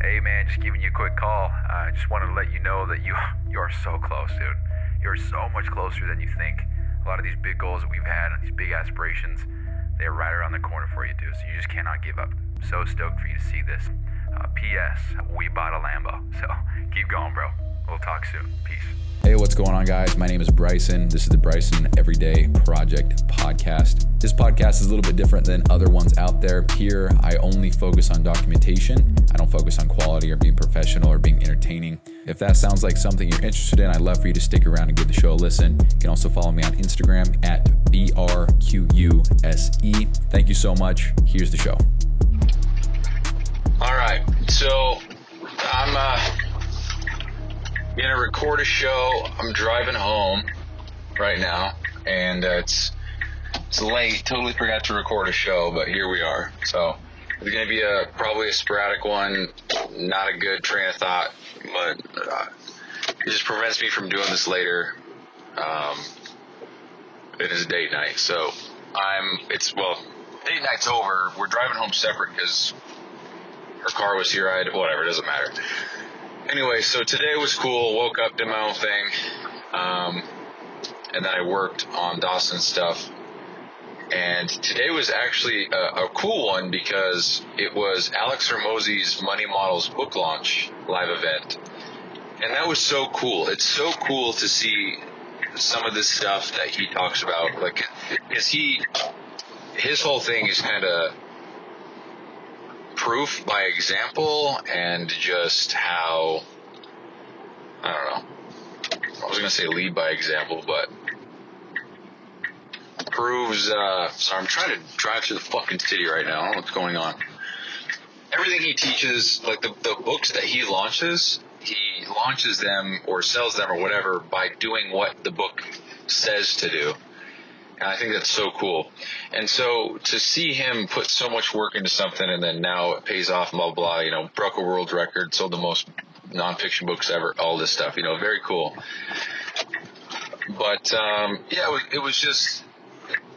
Hey man, just giving you a quick call. I just wanted to let you know that you are so close, dude. You're so much closer than you think. A lot of these big goals that we've had and these big aspirations, they're right around the corner for you, dude. So you just cannot give up. So stoked for you to see this. P.S. We bought a Lambo. So keep going, bro. We'll talk soon. Peace. Hey, what's going on, guys? My name is Bryson. This is the Bryson Everyday Project podcast. This podcast is a little bit different than other ones out there. Here, I only focus on documentation. I don't focus on quality or being professional or being entertaining. If that sounds like something you're interested in, I'd love for you to stick around and give the show a listen. You can also follow me on Instagram at BRQUSE. Thank you so much. Here's the show. All right, so I'm gonna record a show. I'm driving home right now, and it's late. Totally forgot to record a show, but here we are. So it's gonna be probably a sporadic one. Not a good train of thought, but it just prevents me from doing this later. It is date night, so date night's over. We're driving home separate because her car was here. Whatever, it doesn't matter. Anyway, so today was cool. Woke up, did my own thing, and then I worked on Dawson stuff. And today was actually a cool one because it was Alex Hormozi's Money Models book launch live event, and that was so cool. It's so cool to see some of this stuff that he talks about, like, because his whole thing is kind of proof by example, and just how, I don't know, I was going to say lead by example, but proves, sorry, I'm trying to drive through the fucking city right now. I don't know what's going on. Everything he teaches, like the books that he launches them or sells them or whatever by doing what the book says to do. And I think that's so cool. And so to see him put so much work into something and then now it pays off, blah, blah, broke a world record, sold the most nonfiction books ever, all this stuff, very cool. But,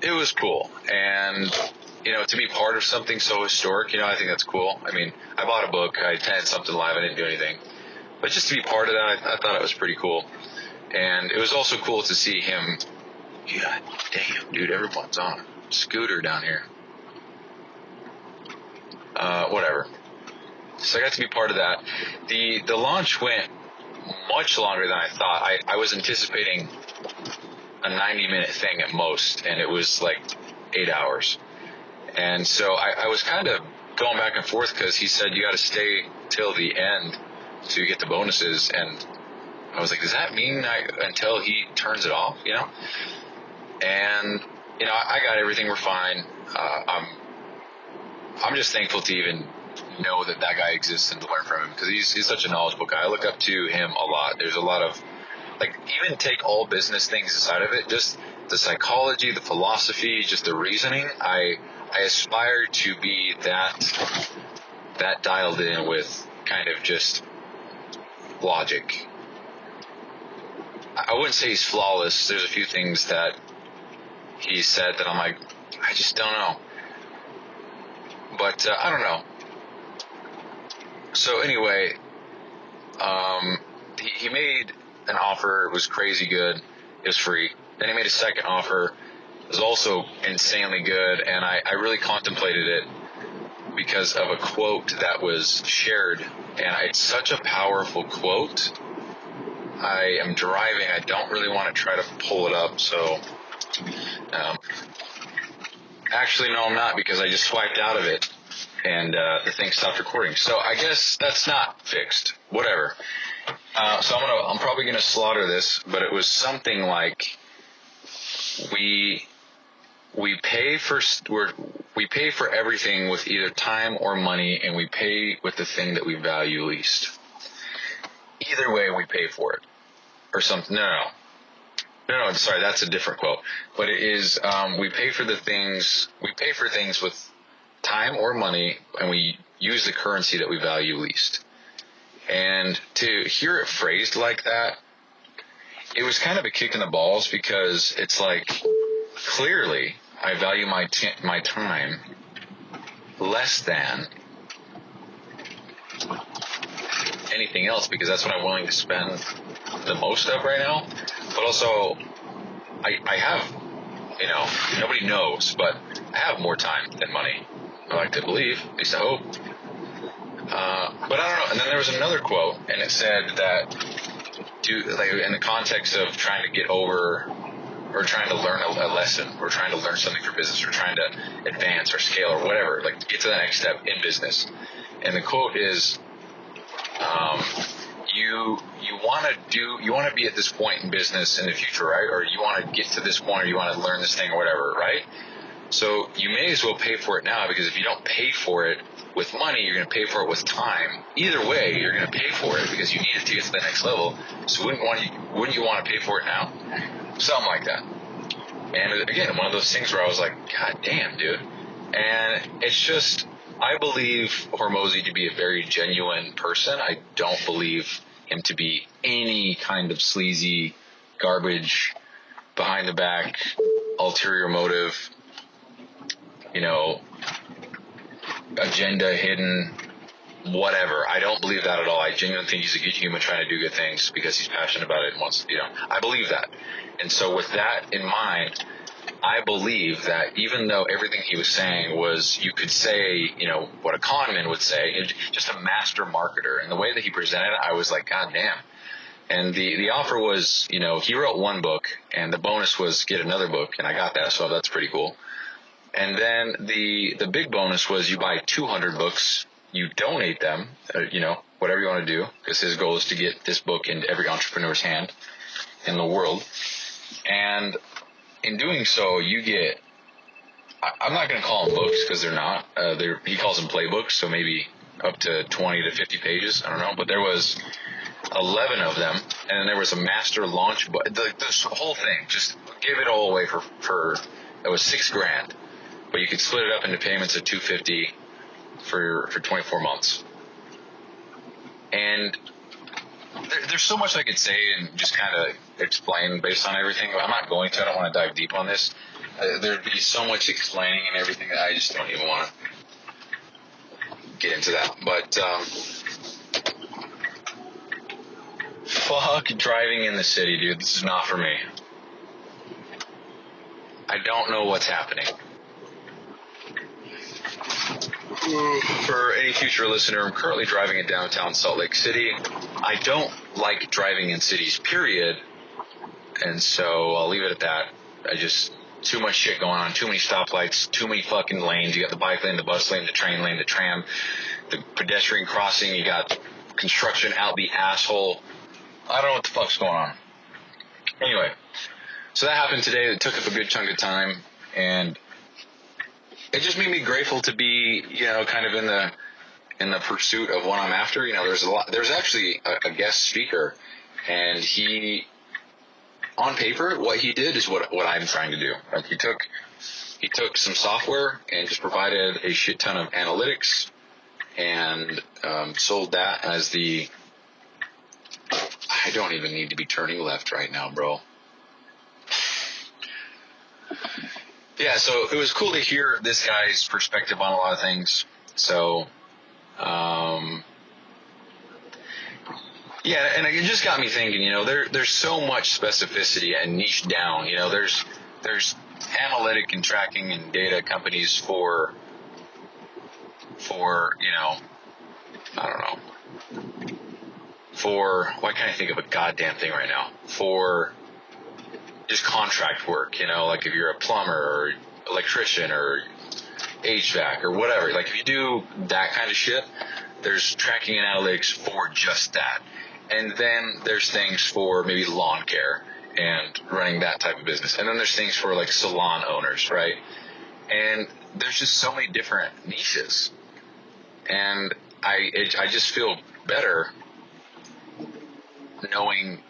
it was cool. And, to be part of something so historic, I think that's cool. I mean, I bought a book, I attended something live, I didn't do anything. But just to be part of that, I thought it was pretty cool. And it was also cool to see him. God damn, dude, everyone's on a scooter down here. Whatever. So I got to be part of that. The launch went much longer than I thought. I was anticipating a 90-minute thing at most, and it was like 8 hours. And so I was kind of going back and forth because he said you got to stay till the end to get the bonuses, and I was like, does that mean until he turns it off, And, I got everything. We're fine. I'm just thankful to even know that guy exists and to learn from him because he's such a knowledgeable guy. I look up to him a lot. There's a lot of, even take all business things aside of it, just the psychology, the philosophy, just the reasoning. I aspire to be that dialed in with kind of just logic. I wouldn't say he's flawless. There's a few things that he said that I'm like, I just don't know. But I don't know. So anyway, he made an offer. It was crazy good. It was free. Then he made a second offer. It was also insanely good. And I really contemplated it because of a quote that was shared. And it's such a powerful quote. I am driving. I don't really want to try to pull it up. So actually, no, I'm not, because I just swiped out of it and the thing stopped recording. So I guess that's not fixed. Whatever. So I'm probably gonna slaughter this, but it was something like we pay for everything with either time or money, and we pay with the thing that we value least. Either way, we pay for it, or something. No, sorry, that's a different quote. But it is, we pay for things with time or money, and we use the currency that we value least. And to hear it phrased like that, it was kind of a kick in the balls, because it's like, clearly, I value my time less than anything else because that's what I'm willing to spend the most of right now. But also, I have, nobody knows, but I have more time than money. I like to believe, at least I hope. But I don't know. And then there was another quote, and it said that, in the context of trying to get over, or trying to learn a lesson, or trying to learn something for business, or trying to advance or scale or whatever, like get to the next step in business. And the quote is, you want to be at this point in business in the future, right? Or you want to get to this point, or you want to learn this thing or whatever, right? So you may as well pay for it now, because if you don't pay for it with money, you're going to pay for it with time. Either way, you're going to pay for it because you need it to get to the next level. So wouldn't you want to pay for it now? Something like that. And again, one of those things where I was like, God damn, dude. And it's just, I believe Hormozi to be a very genuine person. I don't believe him to be any kind of sleazy garbage, behind the back, ulterior motive, agenda hidden, whatever. I don't believe that at all. I genuinely think he's a good human trying to do good things because he's passionate about it and wants, I believe that. And so with that in mind, I believe that even though everything he was saying was, you could say, what a con man would say, just a master marketer. And the way that he presented it, I was like, God damn. And the offer was, he wrote one book, and the bonus was get another book, and I got that, so that's pretty cool. And then the big bonus was you buy 200 books, you donate them, whatever you want to do, because his goal is to get this book into every entrepreneur's hand in the world. And in doing so, you get, I'm not going to call them books because they're not. He calls them playbooks, so maybe up to 20 to 50 pages. I don't know. But there was 11 of them, and then there was a master launch book. This whole thing, just gave it all away for it was $6,000. But you could split it up into payments of $250 for 24 months. And there's so much I could say and just kind of explain based on everything. But I'm not going to. I don't want to dive deep on this. There'd be so much explaining and everything that I just don't even want to get into that. But fuck driving in the city, dude. This is not for me. I don't know what's happening. For any future listener, I'm currently driving in downtown Salt Lake City. I don't like driving in cities, period. And so I'll leave it at that. Too much shit going on, too many stoplights, too many fucking lanes. You got the bike lane, the bus lane, the train lane, the tram, the pedestrian crossing. You got construction out the asshole. I don't know what the fuck's going on. Anyway, so that happened today. It took up a good chunk of time, and it just made me grateful to be, kind of in the pursuit of what I'm after. There's actually a guest speaker, and he, on paper, what he did is what I'm trying to do. Like he took some software and just provided a shit ton of analytics and sold that as I don't even need to be turning left right now, bro. Yeah, so it was cool to hear this guy's perspective on a lot of things. So, yeah, and it just got me thinking, there's so much specificity and niche down. There's analytic and tracking and data companies for I don't know. Why can't I think of a goddamn thing right now? For just contract work, like if you're a plumber or electrician or HVAC or whatever, like if you do that kind of shit, there's tracking and analytics for just that. And then there's things for maybe lawn care and running that type of business. And then there's things for like salon owners, right? And there's just so many different niches. And I just feel better knowing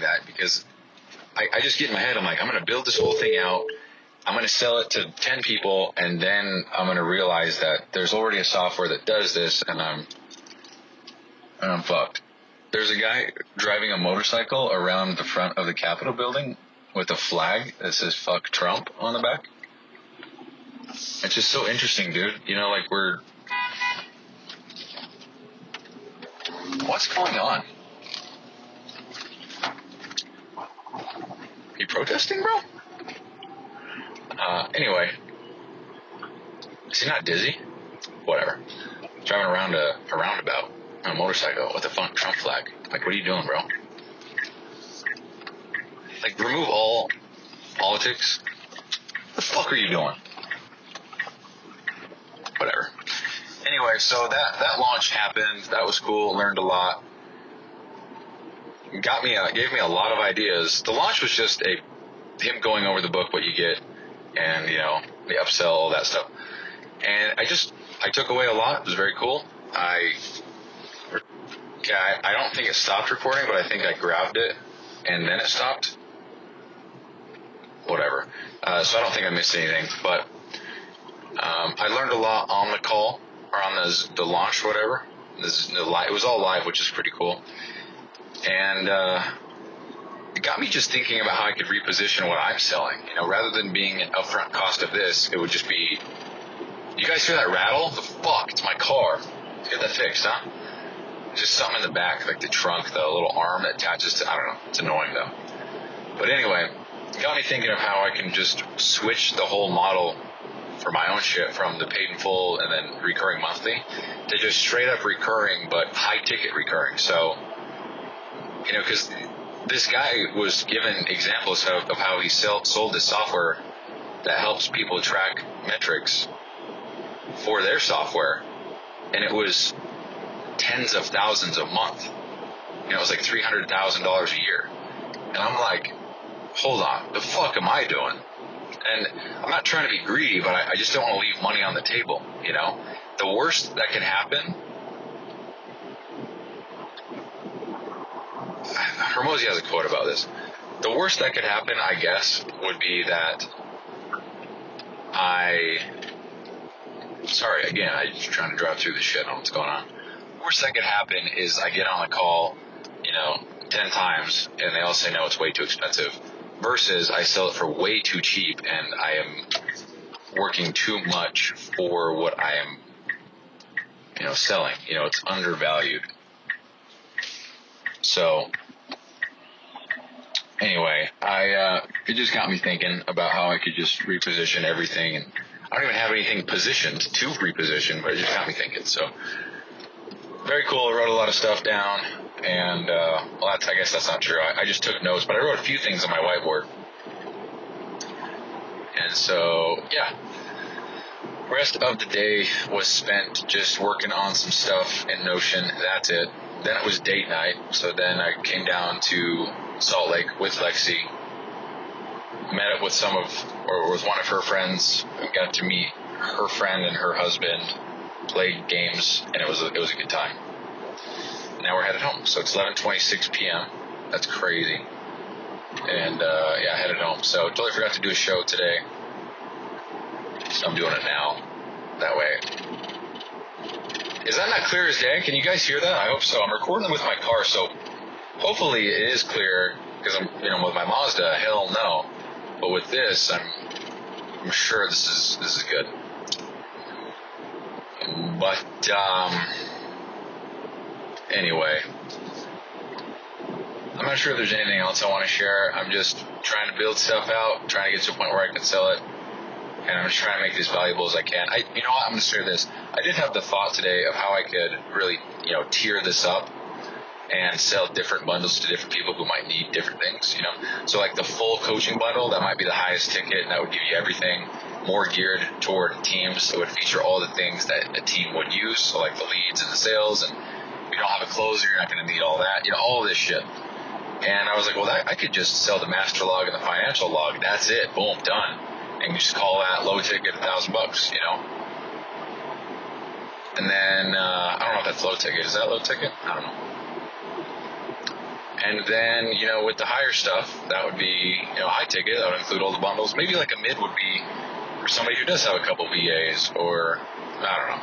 that, because I just get in my head, I'm like, I'm going to build this whole thing out. I'm going to sell it to 10 people, and then I'm going to realize that there's already a software that does this, and I'm fucked. There's a guy driving a motorcycle around the front of the Capitol building with a flag that says "fuck Trump" on the back. It's just so interesting, dude. Like What's going on? Are you protesting, bro? Anyway. Is he not dizzy? Whatever. Driving around a roundabout on a motorcycle with a Trump flag. Like, what are you doing, bro? Like, remove all politics. What the fuck are you doing? Whatever. Anyway, so that launch happened. That was cool. Learned a lot. Gave me a lot of ideas. The launch was just him going over the book, what you get, and the upsell, all that stuff. And I took away a lot. It was very cool. I don't think it stopped recording, but I think I grabbed it and then it stopped. Whatever. So I don't think I missed anything, but I learned a lot on the call or on the launch or whatever. It was all live, which is pretty cool. And it got me just thinking about how I could reposition what I'm selling. Rather than being an upfront cost of this, it would just be, you guys hear that rattle? The fuck? It's my car. Let's get that fixed, huh? Just something in the back, like the trunk, the little arm that attaches to, I don't know. It's annoying though. But anyway, it got me thinking of how I can just switch the whole model for my own shit from the paid in full and then recurring monthly to just straight up recurring, but high ticket recurring. So, because this guy was given examples of how he sold this software that helps people track metrics for their software, and it was tens of thousands a month. It was like $300,000 a year. And I'm like, hold on, the fuck am I doing? And I'm not trying to be greedy, but I just don't want to leave money on the table, The worst that can happen, Hormozi has a quote about this. The worst that could happen, I guess, would be that I'm just trying to drive through this shit. I don't know what's going on. The worst that could happen is I get on the call, 10 times, and they all say, no, it's way too expensive. Versus I sell it for way too cheap, and I am working too much for what I am, selling. It's undervalued. So, anyway, it just got me thinking about how I could just reposition everything, and I don't even have anything positioned to reposition, but it just got me thinking. So, very cool. I wrote a lot of stuff down, and I guess that's not true. I just took notes, but I wrote a few things on my whiteboard. And so, yeah. Rest of the day was spent just working on some stuff in Notion. That's it. Then it was date night, so then I came down to Salt Lake with Lexi, met up with with one of her friends, got to meet her friend and her husband, played games, and it was a good time. Now we're headed home, so it's 11:26 p.m. That's crazy. And headed home. So totally forgot to do a show today, so I'm doing it now. That way. Is that not clear as day? Can you guys hear that? I hope so. I'm recording with my car, so hopefully it is clear, because I'm, with my Mazda, hell no. But with this, I'm sure this is good. But, anyway, I'm not sure if there's anything else I want to share. I'm just trying to build stuff out, trying to get to a point where I can sell it. And I'm just trying to make it as valuable as I can. You know what? I'm going to share this. I did have the thought today of how I could really, tier this up and sell different bundles to different people who might need different things, So like the full coaching bundle, that might be the highest ticket, and that would give you everything more geared toward teams. It would feature all the things that a team would use, so like the leads and the sales, and if you don't have a closer, you're not going to need all that, all of this shit. And I was like, well, I could just sell the master log and the financial log. That's it. Boom, done. And you just call that low ticket $1,000, And then, I don't know if that's low ticket. Is that low ticket? I don't know. And then, with the higher stuff, that would be, high ticket. That would include all the bundles. Maybe like a mid would be for somebody who does have a couple VAs, or, I don't know.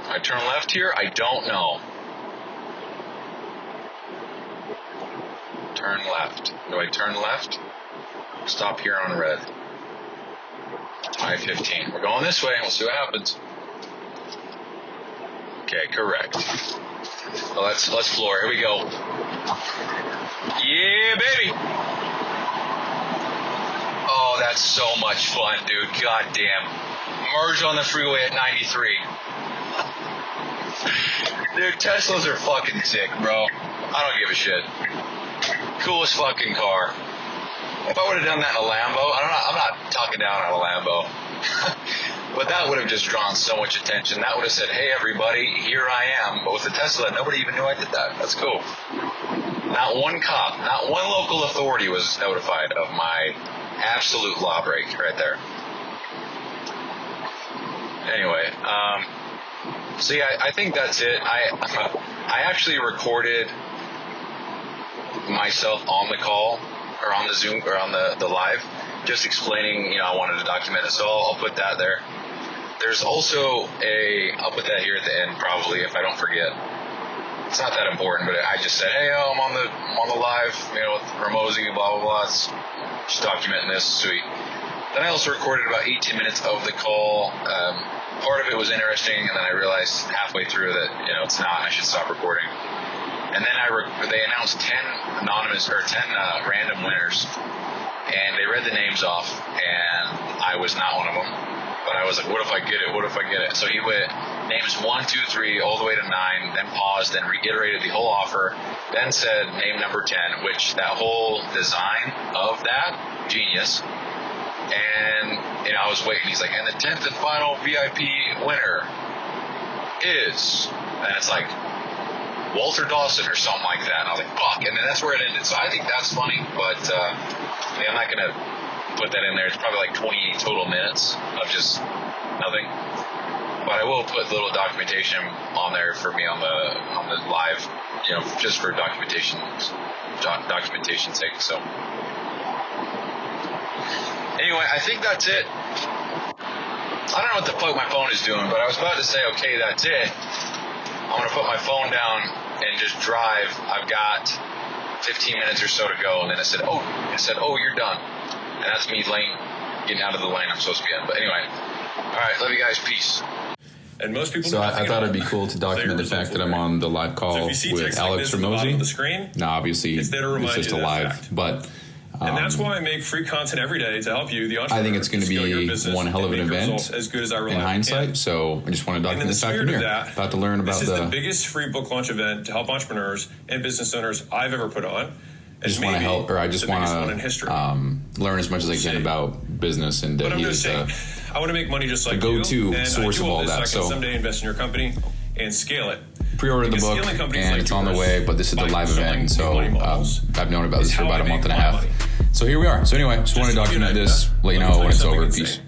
I turn left here? I don't know. Turn left. Do I turn left? Stop here on red. I-15. We're going this way. We'll see what happens. Okay, correct. Well, let's floor. Here we go. Yeah, baby. Oh, that's so much fun, dude. God damn. Merge on the freeway at 93. Dude, Teslas are fucking sick, bro. I don't give a shit. Coolest fucking car. If I would have done that in a Lambo, I'm not talking down on a Lambo. But that would have just drawn so much attention. That would have said, hey, everybody, here I am. But with a Tesla, nobody even knew I did that. That's cool. Not one cop, not one local authority was notified of my absolute law break right there. Anyway, so yeah, I think that's it. I actually recorded myself on the call, or on the Zoom, or on the live, just explaining, I wanted to document it, so I'll put that there. There's also I'll put that here at the end probably if I don't forget. It's not that important, but I just said, hey, I'm on the live, with Hormozi, blah, blah, blah. It's just documenting this, sweet. Then I also recorded about 18 minutes of the call. Part of it was interesting, and then I realized halfway through that, it's not, I should stop recording. And then they announced 10 random winners, and they read the names off, and I was not one of them. But I was like, what if I get it? What if I get it? So he went names 1, 2, 3, all the way to 9, then paused, then reiterated the whole offer, then said name number 10, which that whole design of that, genius. And, I was waiting. He's like, and the 10th and final VIP winner is, and it's like Walter Dawson or something like that. And I was like, fuck. And then that's where it ended. So I think that's funny, but I'm not going to put that in there. It's probably like 28 total minutes of just nothing. But I will put little documentation on there for me on the live, just for documentation's sake. So anyway, I think that's it. I don't know what the fuck my phone is doing, but I was about to say, okay, that's it. I'm going to put my phone down and just drive. I've got 15 minutes or so to go. And then it said, oh, you're done. And that's me getting out of the lane I'm supposed to be in. But anyway, all right, love you guys. Peace. And most people. So I thought it'd be cool to document the fact that I'm on the live call with Alex Hormozi. Now, obviously, it's just a live, but. And that's why I make free content every day to help you, the entrepreneur. I think it's going to be one hell of an event as good as I in hindsight. So I just want to document this fact here. About to learn about this is the biggest free book launch event to help entrepreneurs and business owners I've ever put on. I just want to help, or I just want to learn as much as I can about business. And he is I want to make money just like you. The go-to source of all that. So I can someday invest in your company and scale it. Pre-order the book, and it's on the way, but this is the live event, so I've known about this for about a month and a half. So here we are. So anyway, just want to document this, let you know when it's over. Peace.